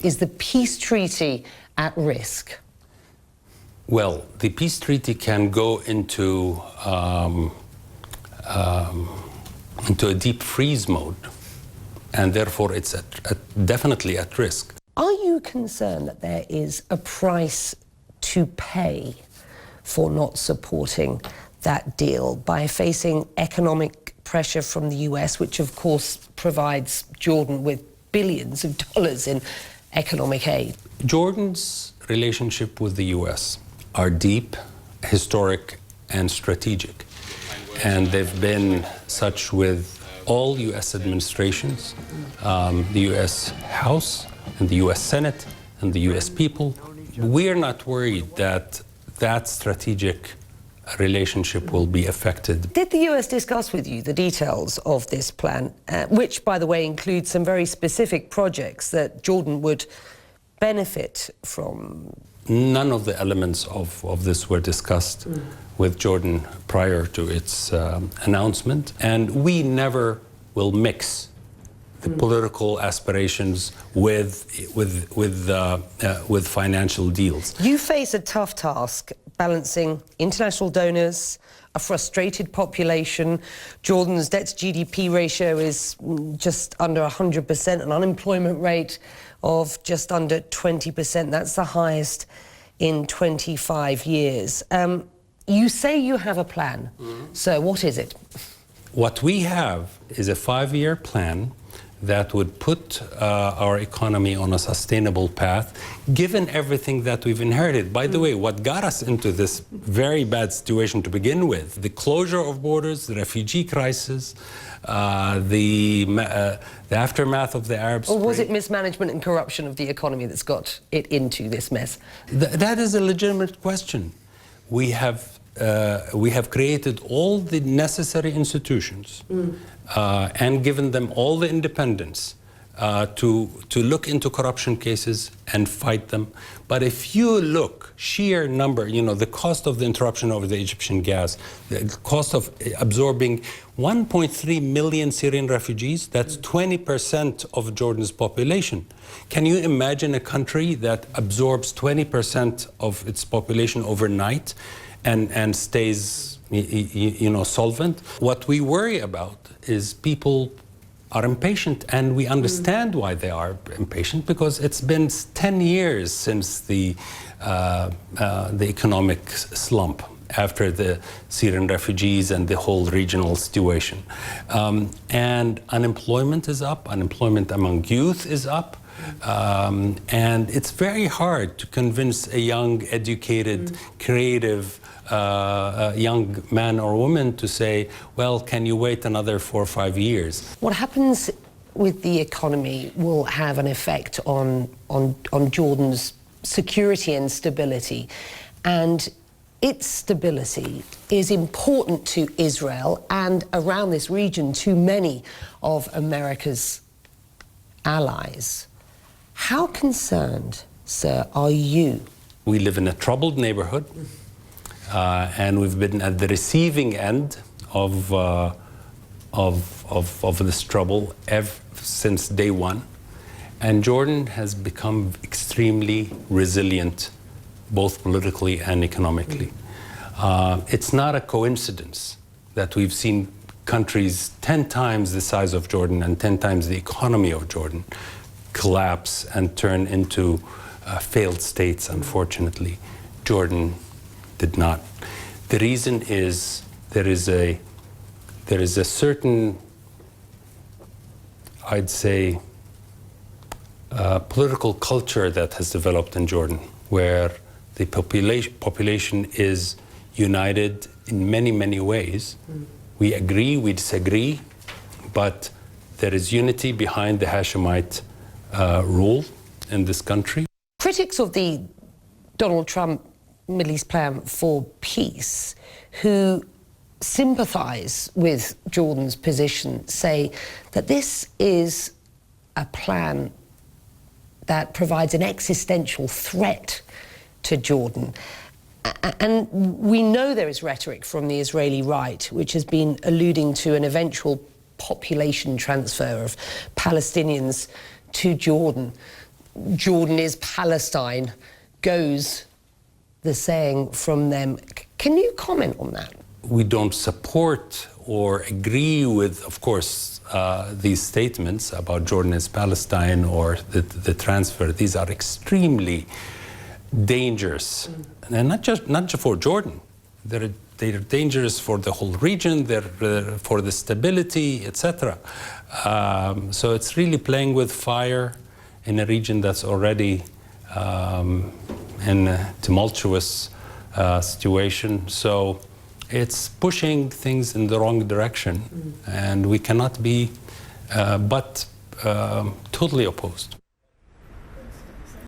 Is the peace treaty at risk? Well, the peace treaty can go into a deep freeze mode, and therefore it's definitely at risk. Are you concerned that there is a price to pay for not supporting that deal by facing economic pressure from the US, which of course provides Jordan with billions of dollars in economic aid? Jordan's relationship with the US are deep, historic, and strategic. And they've been such with all US administrations, the US House and the US Senate and the US people. We're not worried that that strategic relationship will be affected. Did the US discuss with you the details of this plan, which, by the way, includes some very specific projects that Jordan would benefit from? None of the elements of this were discussed with Jordan prior to its announcement, and we never will mix the political aspirations with financial deals. You face a tough task balancing international donors, a frustrated population. Jordan's debt-to-GDP ratio is just under 100%, an unemployment rate of just under 20%. That's the highest in 25 years. You say you have a plan. So what is it? What we have is a 5-year plan that would put our economy on a sustainable path, given everything that we've inherited. By the way, what got us into this very bad situation to begin with, the closure of borders, the refugee crisis, the aftermath of the Arab Spring. Or was it mismanagement and corruption of the economy that's got it into this mess? That is a legitimate question. We have created all the necessary institutions and given them all the independence to look into corruption cases and fight them. But if you look, sheer number, the cost of the interruption of the Egyptian gas, the cost of absorbing 1.3 million Syrian refugees, that's 20% of Jordan's population. Can you imagine a country that absorbs 20% of its population overnight and stays, solvent? What we worry about is people are impatient, and we understand why they are impatient, because it's been 10 years since the economic slump after the Syrian refugees and the whole regional situation. And unemployment is up, unemployment among youth is up, and it's very hard to convince a young, educated, creative young man or woman to say, well, can you wait another 4 or 5 years? What happens with the economy will have an effect on Jordan's security and stability. And its stability is important to Israel and around this region to many of America's allies. How concerned, sir, are you? We live in a troubled neighborhood. And we've been at the receiving end of this trouble since day one. And Jordan has become extremely resilient, both politically and economically. It's not a coincidence that we've seen countries 10 times the size of Jordan and 10 times the economy of Jordan collapse and turn into failed states, unfortunately. Jordan did not. The reason is there is a certain, I'd say, political culture that has developed in Jordan, where the population is united in many, many ways. We agree, we disagree, but there is unity behind the Hashemite rule in this country. Critics of the Donald Trump Middle East plan for peace, who sympathize with Jordan's position, say that this is a plan that provides an existential threat to Jordan. And we know there is rhetoric from the Israeli right, which has been alluding to an eventual population transfer of Palestinians to Jordan. Jordan is Palestine goes the saying from them. Can you comment on that? We don't support or agree with, of course, these statements about Jordan is Palestine or the transfer. These are extremely dangerous, and not just for Jordan. They're dangerous for the whole region. They're for the stability, etc. So it's really playing with fire in a region that's already in a tumultuous situation. So it's pushing things in the wrong direction, and we cannot be but totally opposed.